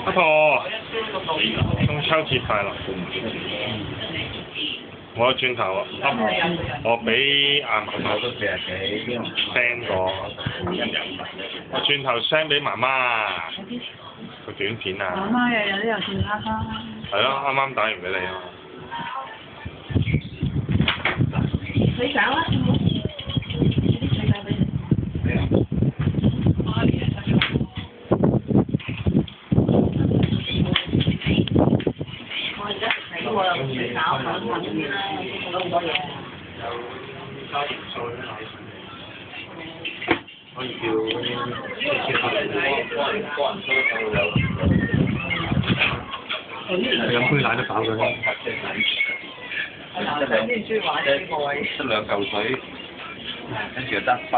阿婆，中秋節快樂！我轉頭我俾阿嫲嫲都40幾 send 過，我轉頭 send 俾媽媽個短片啊！媽媽日日都有電話啦。係咯，啱啱打完俾你啊！你想啦？我又唔使搞咁混亂啦，好多嘢。加鹽水啦，可以叫飲杯奶都飽嘅啦。得2嚿水，跟住就得分。